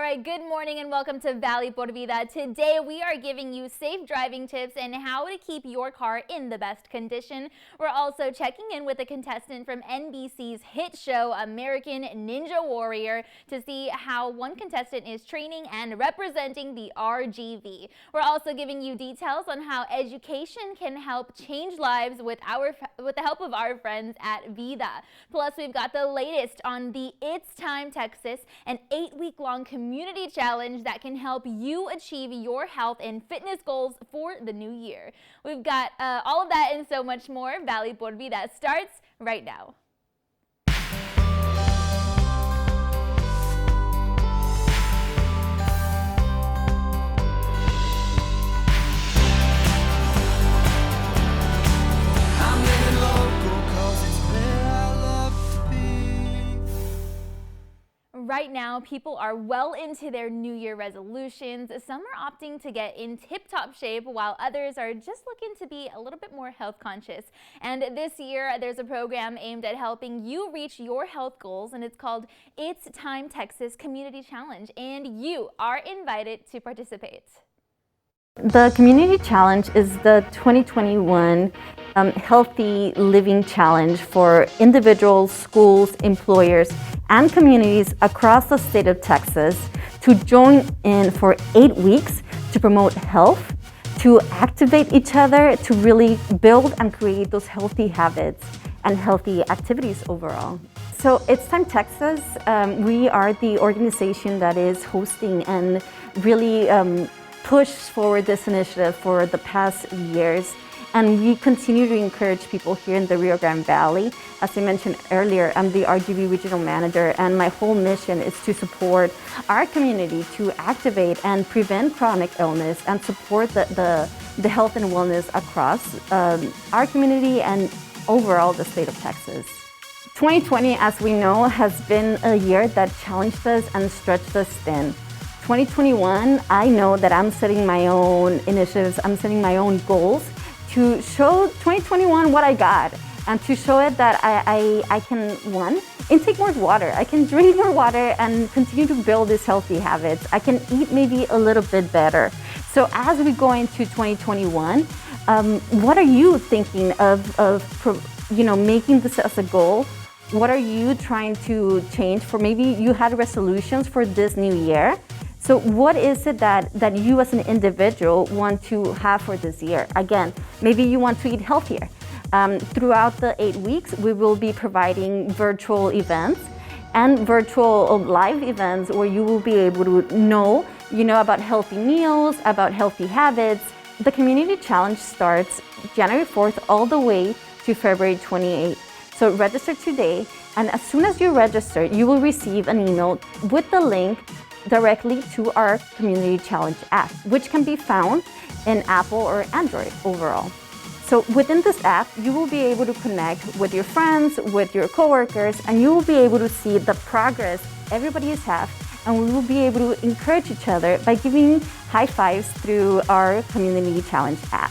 right, good morning and welcome to Valley Por Vida. Today we are giving you safe driving tips and how to keep your car in the best condition. We're also checking in with a contestant from NBC's hit show American Ninja Warrior to see how one contestant is training and representing the RGV. We're also giving you details on how education can help change lives with the help of our friends at Vida. Plus, we've got the latest on the It's Time Texas, an 8-week-long community challenge that can help you achieve your health and fitness goals for the new year. We've got all of that and so much more. Valley Por Vida starts right now. Right now, people are well into their New Year resolutions. Some are opting to get in tip-top shape, while others are just looking to be a little bit more health conscious. And this year, there's a program aimed at helping you reach your health goals, and it's called It's Time Texas Community Challenge, and you are invited to participate. The Community Challenge is the 2021 Healthy Living Challenge for individuals, schools, employers, and communities across the state of Texas to join in for 8 weeks to promote health, to activate each other, to really build and create those healthy habits and healthy activities overall. So It's Time Texas, we are the organization that is hosting and really pushed forward this initiative for the past years. And we continue to encourage people here in the Rio Grande Valley. As I mentioned earlier, I'm the RGV Regional Manager, and my whole mission is to support our community to activate and prevent chronic illness and support the health and wellness across our community and overall the state of Texas. 2020, as we know, has been a year that challenged us and stretched us thin. 2021, I know that I'm setting my own initiatives, I'm setting my own goals to show 2021 what I got, and to show it that I can, one, intake more water. I can drink more water and continue to build these healthy habits. I can eat maybe a little bit better. So as we go into 2021, what are you thinking of making this as a goal? What are you trying to change for? Maybe you had resolutions for this new year. So what is it that you as an individual want to have for this year? Again, maybe you want to eat healthier. Throughout the 8 weeks, we will be providing virtual events and virtual live events where you will be able to know about healthy meals, about healthy habits. The Community Challenge starts January 4th all the way to February 28th. So register today, and as soon as you register, you will receive an email with the link directly to our Community Challenge app, which can be found in Apple or Android overall. So within this app, you will be able to connect with your friends, with your coworkers, and you will be able to see the progress everybody has had, and we will be able to encourage each other by giving high fives through our Community Challenge app.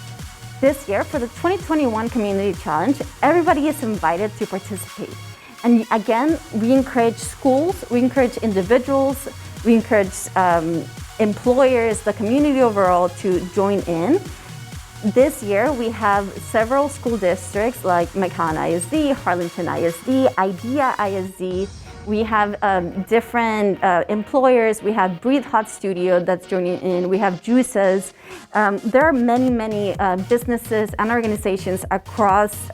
This year, for the 2021 Community Challenge, everybody is invited to participate. And again, we encourage schools, we encourage individuals, we encourage employers, the community overall to join in. This year, we have several school districts like McAllen ISD, Harlingen ISD, IDEA ISD. We have different employers. We have Breathe Hot Studio that's joining in. We have Juices. There are many businesses and organizations across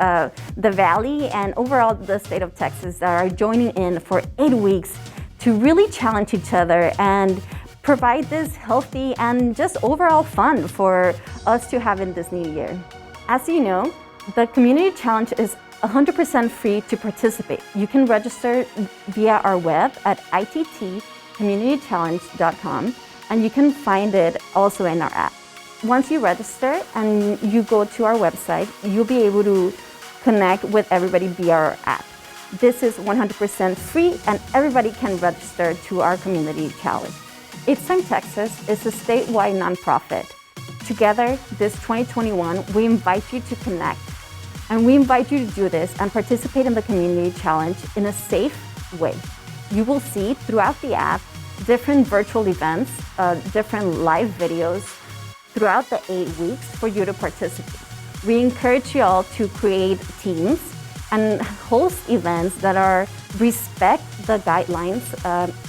the valley and overall the state of Texas that are joining in for 8 weeks to really challenge each other and provide this healthy and just overall fun for us to have in this new year. As you know, the Community Challenge is 100% free to participate. You can register via our web at ittcommunitychallenge.com, and you can find it also in our app. Once you register and you go to our website, you'll be able to connect with everybody via our app. This is 100% free, and everybody can register to our Community Challenge. It's Time Texas is a statewide nonprofit. Together, this 2021, we invite you to connect. And we invite you to do this and participate in the Community Challenge in a safe way. You will see throughout the app different virtual events, different live videos throughout the 8 weeks for you to participate. We encourage you all to create teams and host events that respect the guidelines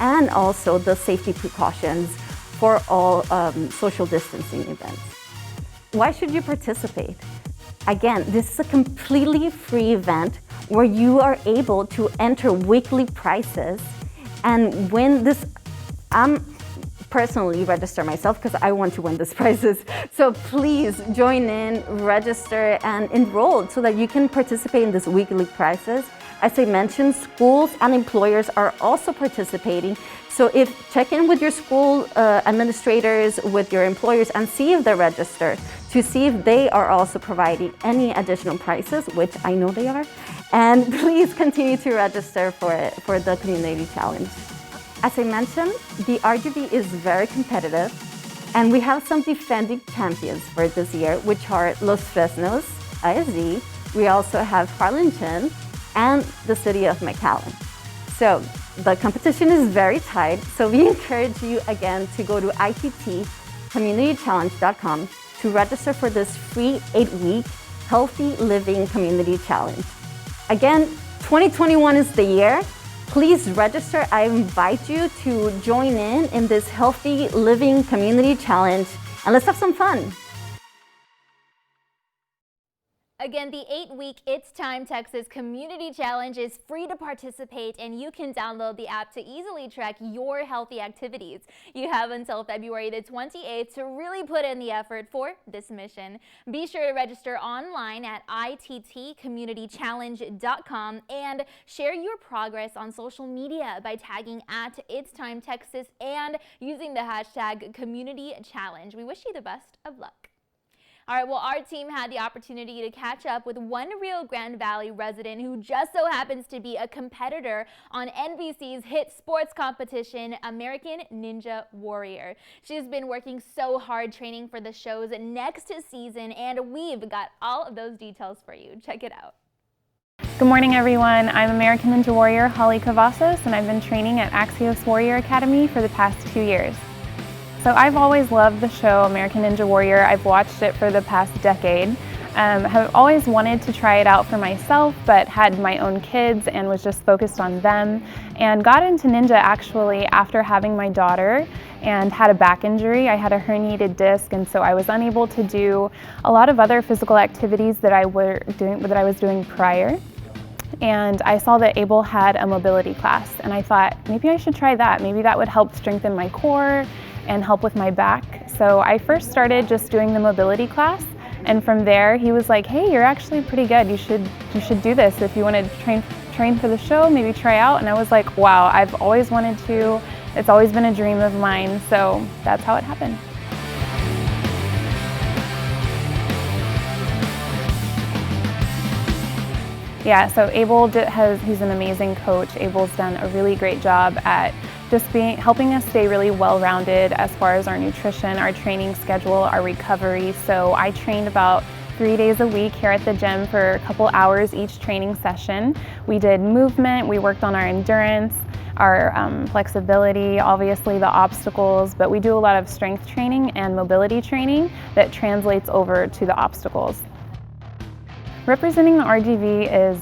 and also the safety precautions for all social distancing events. Why should you participate? Again, this is a completely free event where you are able to enter weekly prizes and win this. I'm personally register myself because I want to win these prizes. So please join in, register, and enroll so that you can participate in these weekly prizes. As I mentioned, schools and employers are also participating. So check in with your school administrators, with your employers, and see if they're registered to see if they are also providing any additional prizes, which I know they are. And please continue to register for the community challenge. As I mentioned, the RGV is very competitive, and we have some defending champions for this year, which are Los Fresnos, ISD. We also have Harlingen and the city of McAllen. So the competition is very tight, so we encourage you again to go to ittcommunitychallenge.com to register for this free 8-week Healthy Living Community Challenge. Again, 2021 is the year. Please register. I invite you to join in this Healthy Living Community Challenge, and let's have some fun. Again, the 8-week It's Time Texas Community Challenge is free to participate, and you can download the app to easily track your healthy activities. You have until February the 28th to really put in the effort for this mission. Be sure to register online at ittcommunitychallenge.com and share your progress on social media by tagging @It'sTimeTexas and using the hashtag #CommunityChallenge. We wish you the best of luck. All right, well, our team had the opportunity to catch up with one Rio Grande Valley resident who just so happens to be a competitor on NBC's hit sports competition, American Ninja Warrior. She's been working so hard training for the show's next season, and we've got all of those details for you. Check it out. Good morning, everyone. I'm American Ninja Warrior Holly Cavazos, and I've been training at Axios Warrior Academy for the past 2 years. So I've always loved the show American Ninja Warrior. I've watched it for the past decade. Have always wanted to try it out for myself, but had my own kids and was just focused on them. And got into ninja actually after having my daughter and had a back injury. I had a herniated disc, and so I was unable to do a lot of other physical activities that I was doing prior. And I saw that Able had a mobility class, and I thought maybe I should try that. Maybe that would help strengthen my core and help with my back. So I first started just doing the mobility class, and from there he was like, hey, you're actually pretty good. You should do this. If you want to train for the show, maybe try out. And I was like, wow, I've always wanted to. It's always been a dream of mine. So that's how it happened. Yeah, so Able he's an amazing coach. Able's done a really great job at just helping us stay really well-rounded as far as our nutrition, our training schedule, our recovery. So I trained about 3 days a week here at the gym for a couple hours each training session. We did movement, we worked on our endurance, our flexibility, obviously the obstacles, but we do a lot of strength training and mobility training that translates over to the obstacles. Representing the RGV is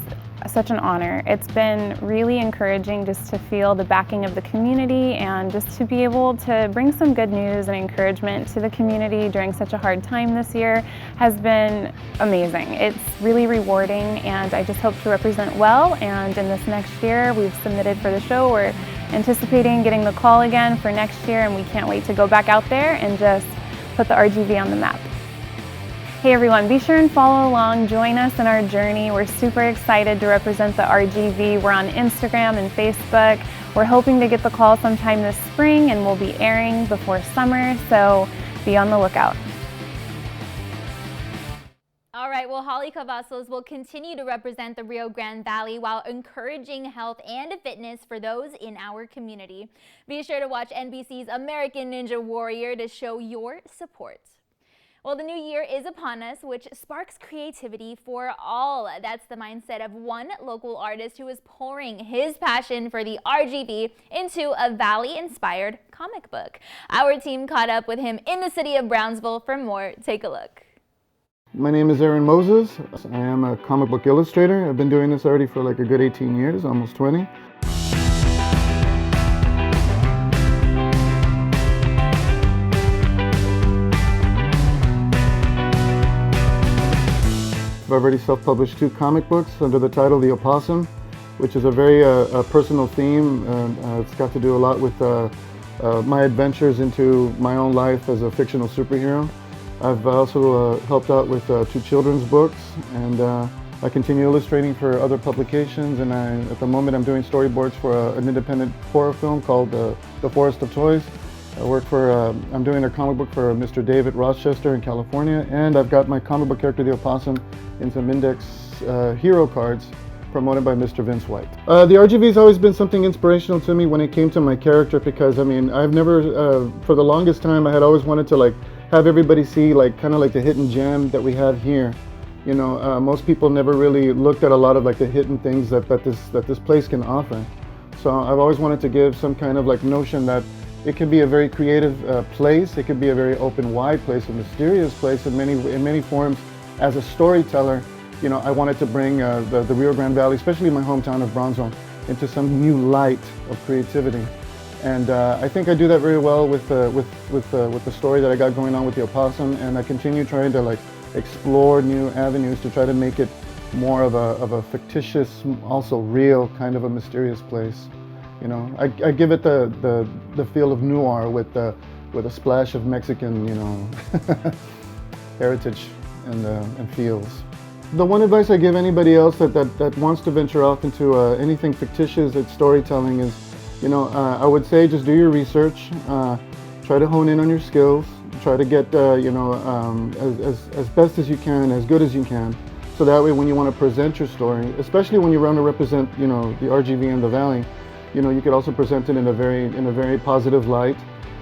such an honor. It's been really encouraging just to feel the backing of the community and just to be able to bring some good news and encouragement to the community during such a hard time this year has been amazing. It's really rewarding, and I just hope to represent well, and in this next year we've submitted for the show. We're anticipating getting the call again for next year, and we can't wait to go back out there and just put the RGV on the map. Hey everyone, be sure and follow along, join us in our journey. We're super excited to represent the RGV. We're on Instagram and Facebook. We're hoping to get the call sometime this spring, and we'll be airing before summer, so be on the lookout. All right, well, Holly Cavazos will continue to represent the Rio Grande Valley while encouraging health and fitness for those in our community. Be sure to watch NBC's American Ninja Warrior to show your support. Well, the new year is upon us, which sparks creativity for all. That's the mindset of one local artist who is pouring his passion for the RGB into a Valley-inspired comic book. Our team caught up with him in the city of Brownsville for more. Take a look. My name is Aaron Moses. I am a comic book illustrator. I've been doing this already for like a good 18 years, almost 20. I've already self-published 2 comic books under the title The Opossum, which is a very personal theme. It's got to do a lot with my adventures into my own life as a fictional superhero. I've also helped out with 2 children's books, and I continue illustrating for other publications, and at the moment I'm doing storyboards for an independent horror film called The Forest of Toys. I'm doing a comic book for Mr. David Rochester in California, and I've got my comic book character, the Opossum, in some index hero cards promoted by Mr. Vince White. The RGB has always been something inspirational to me when it came to my character, because I mean, I've never, for the longest time, I had always wanted to like have everybody see like kind of like the hidden gem that we have here. You know, most people never really looked at a lot of like the hidden things that this place can offer. So I've always wanted to give some kind of like notion that it can be a very creative place. It could be a very open, wide place, a mysterious place in many forms. As a storyteller, you know, I wanted to bring the Rio Grande Valley, especially my hometown of Brownsville, into some new light of creativity. And I think I do that very well with the story that I got going on with the Opossum, and I continue trying to like explore new avenues to try to make it more of a fictitious, also real kind of a mysterious place. You know, I give it the feel of noir with a splash of Mexican, you know, heritage and feels. The one advice I give anybody else that wants to venture off into anything fictitious at storytelling is, you know, I would say just do your research, try to hone in on your skills, try to get, you know, as best as you can, as good as you can, so that way when you want to present your story, especially when you want to represent, you know, the RGV in the Valley, you know, you could also present it in a very positive light.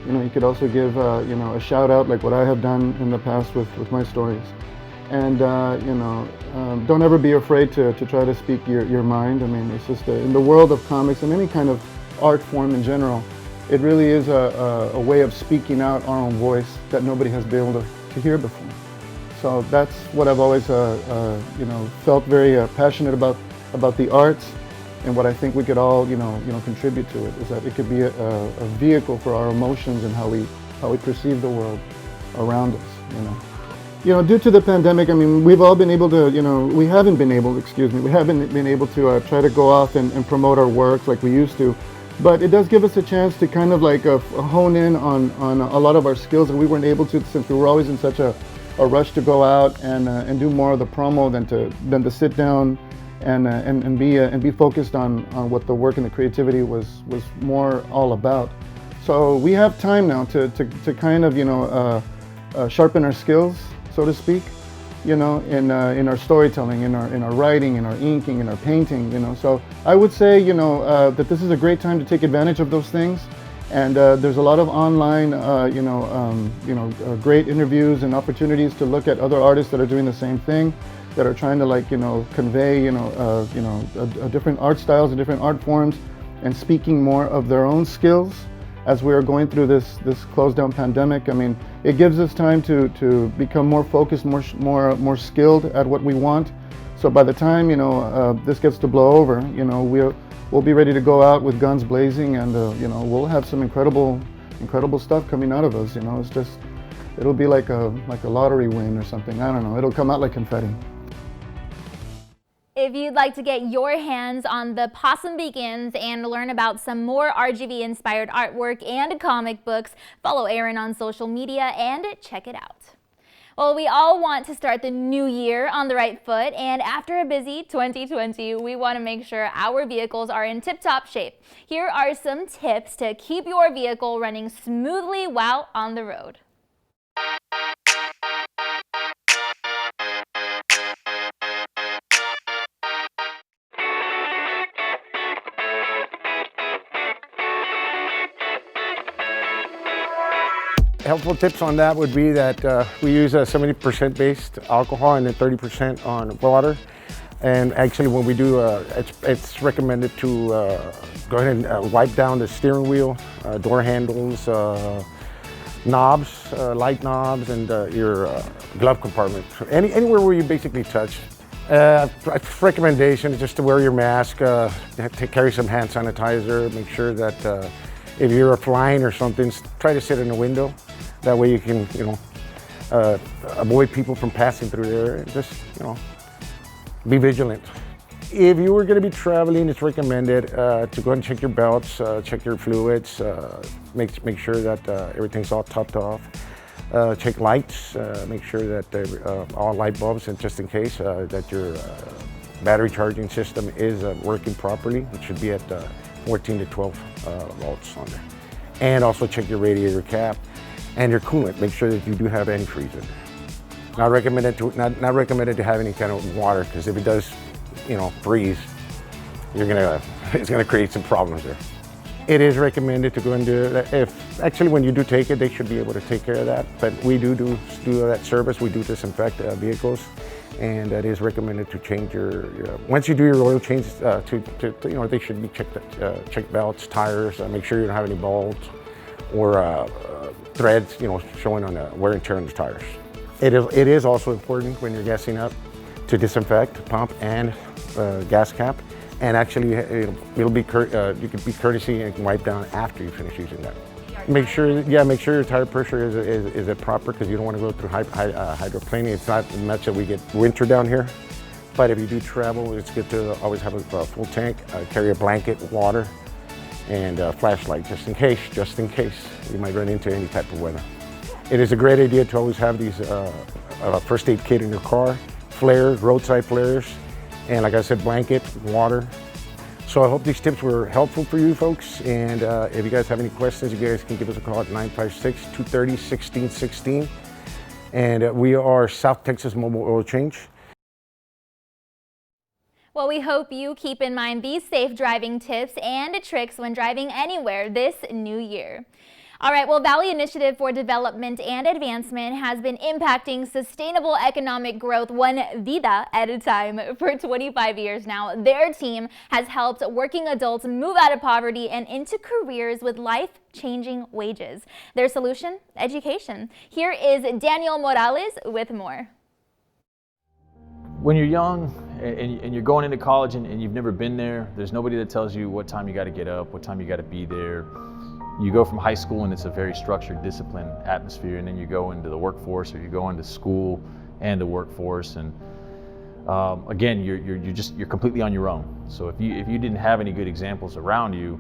You know, you could also give, you know, a shout out like what I have done in the past with my stories. And, you know, don't ever be afraid to try to speak your mind. I mean, it's just in the world of comics and any kind of art form in general, it really is a way of speaking out our own voice that nobody has been able to hear before. So that's what I've always, you know, felt very passionate about the arts. And what I think we could all, you know, contribute to it is that it could be a vehicle for our emotions and how we perceive the world around us. You know, due to the pandemic, I mean, we've all been able to, you know, we haven't been able to try to go off and promote our work like we used to. But it does give us a chance to kind of like hone in on a lot of our skills, and we weren't able to since we were always in such a rush to go out and do more of the promo than to sit down and be focused on what the work and the creativity was more all about. So we have time now to kind of, you know, sharpen our skills, so to speak, you know, in our storytelling, in our writing, in our inking, in our painting, you know. So I would say, you know, that this is a great time to take advantage of those things. And there's a lot of online, great interviews and opportunities to look at other artists that are doing the same thing, that are trying to, like, you know, convey, different art styles and different art forms, and speaking more of their own skills as we are going through this closed down pandemic. I mean, it gives us time to become more focused, more skilled at what we want. So by the time, you know, this gets to blow over, you know, we'll be ready to go out with guns blazing, and you know, we'll have some incredible stuff coming out of us. You know, it's just, it'll be like a lottery win or something. I don't know. It'll come out like confetti. If you'd like to get your hands on The Possum Begins and learn about some more RGV-inspired artwork and comic books, follow Aaron on social media and check it out. Well, we all want to start the new year on the right foot, and after a busy 2020, we want to make sure our vehicles are in tip-top shape. Here are some tips to keep your vehicle running smoothly while on the road. Helpful tips on that would be that we use a 70% based alcohol and then 30% on water. And actually when we do, it's recommended to go ahead and wipe down the steering wheel, door handles, knobs, light knobs, and your glove compartment. Anywhere where you basically touch. Recommendation is just to wear your mask, carry some hand sanitizer, make sure that if you're flying or something, try to sit in the window. That way you can, avoid people from passing through there, and just, be vigilant. If you were going to be traveling, it's recommended to go ahead and check your belts, check your fluids, make sure that everything's all topped off. Check lights, make sure that all light bulbs, and just in case that your battery charging system is working properly. It should be at 14 to 12 volts on there. And also check your radiator cap and your coolant. Make sure that you do have antifreeze in there. Not recommended to have any kind of water, because if it does, freeze, it's gonna create some problems there. It is recommended to go and do that. Actually, when you do take it, they should be able to take care of that. But we do that service. We do disinfect vehicles, and that is recommended to change your once you do your oil change. They should be check belts, tires. Make sure you don't have any bulbs or threads, showing on the wear and tear on the tires. It is also important when you're gassing up to disinfect pump and gas cap. And actually, you could be courtesy and wipe down after you finish using that. Make sure your tire pressure is at proper, because you don't want to go through hydroplaning. It's not much that we get winter down here, but if you do travel, it's good to always have a full tank, carry a blanket, water, and a flashlight just in case you might run into any type of weather. It is a great idea to always have these first aid kit in your car, flares, roadside flares, and like I said, blanket, water. So I hope these tips were helpful for you folks. And if you guys have any questions, you guys can give us a call at 956-230-1616. And we are South Texas Mobile Oil Change. Well, we hope you keep in mind these safe driving tips and tricks when driving anywhere this new year. All right, well, Valley Initiative for Development and Advancement has been impacting sustainable economic growth one vida at a time for 25 years now. Their team has helped working adults move out of poverty and into careers with life-changing wages. Their solution? Education. Here is Danielle Morales with more. When you're young and you're going into college and you've never been there, there's nobody that tells you what time you got to get up, what time you got to be there. You go from high school and it's a very structured, disciplined atmosphere, and then you go into the workforce, or you go into school and the workforce, and again, you're completely on your own. So if you didn't have any good examples around you,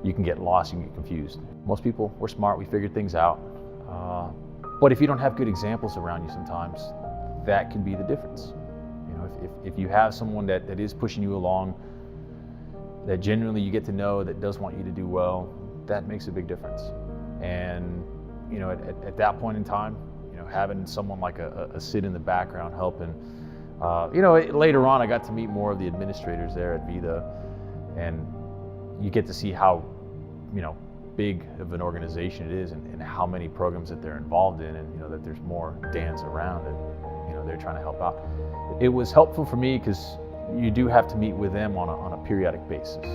you can get lost, you can get confused. Most people, we're smart, we figured things out, but if you don't have good examples around you, sometimes that can be the difference. If you have someone that is pushing you along, that genuinely you get to know, that does want you to do well, that makes a big difference. And at that point in time, having someone like a Sid in the background helping, later on I got to meet more of the administrators there at Vida, and you get to see how big of an organization it is, and how many programs that they're involved in, and that there's more Dans around, and they're trying to help out. It was helpful for me because you do have to meet with them on a periodic basis.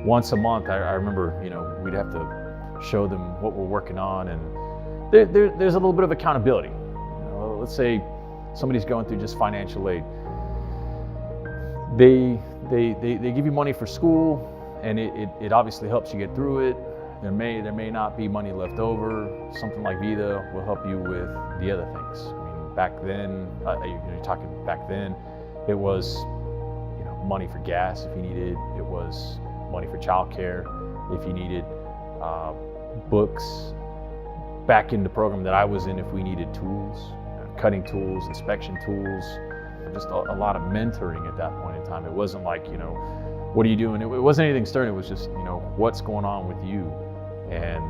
Once a month, I remember, we'd have to show them what we're working on, and there's a little bit of accountability. Let's say somebody's going through just financial aid. They give you money for school, and it obviously helps you get through it. There may not be money left over. Something like Vida will help you with the other things. I mean, back then, you're talking back then, it was money for gas if you needed. It was money for childcare if you needed, books. Back in the program that I was in, if we needed tools, cutting tools, inspection tools, just a lot of mentoring at that point in time. It wasn't like, what are you doing? It wasn't anything stern. It was just, what's going on with you, and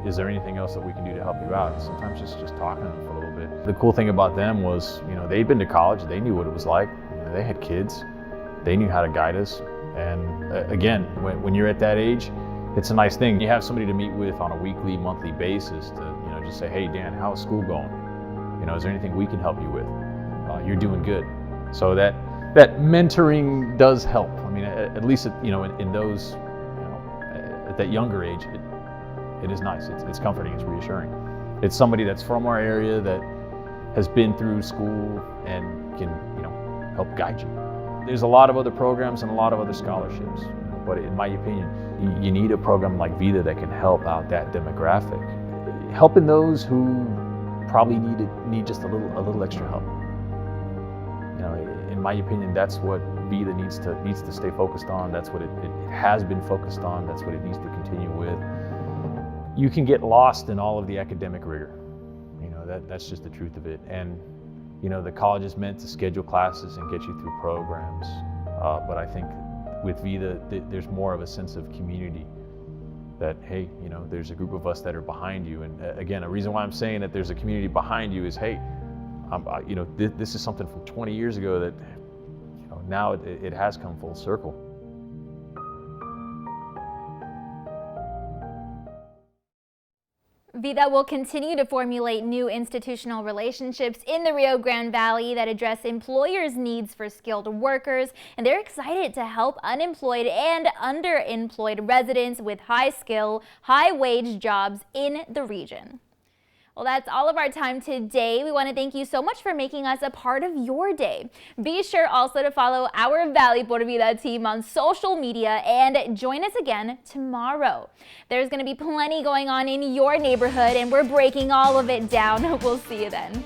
is there anything else that we can do to help you out? And sometimes just talking to them for a little bit. The cool thing about them was, they'd been to college, they knew what it was like. They had kids, they knew how to guide us. And again, when you're at that age, it's a nice thing. You have somebody to meet with on a weekly, monthly basis to, just say, hey Dan, how's school going? You know, is there anything we can help you with? You're doing good. So that mentoring does help. I mean, at least in those, at that younger age, it is nice. It's comforting. It's reassuring. It's somebody that's from our area that has been through school and can help guide you. There's a lot of other programs and a lot of other scholarships, but in my opinion, you need a program like Vida that can help out that demographic, helping those who probably need just a little extra help. In my opinion, that's what Vida needs to stay focused on. That's what it has been focused on. That's what it needs to continue with. You can get lost in all of the academic rigor. That's just the truth of it. And the college is meant to schedule classes and get you through programs. But I think with Vida, there's more of a sense of community. That, hey, there's a group of us that are behind you. And again, a reason why I'm saying that there's a community behind you is, hey, this is something from 20 years ago that, now it has come full circle. Vida will continue to formulate new institutional relationships in the Rio Grande Valley that address employers' needs for skilled workers, and they're excited to help unemployed and underemployed residents with high-skill, high-wage jobs in the region. Well, that's all of our time today. We want to thank you so much for making us a part of your day. Be sure also to follow our Valley Por Vida team on social media and join us again tomorrow. There's going to be plenty going on in your neighborhood, and we're breaking all of it down. We'll see you then.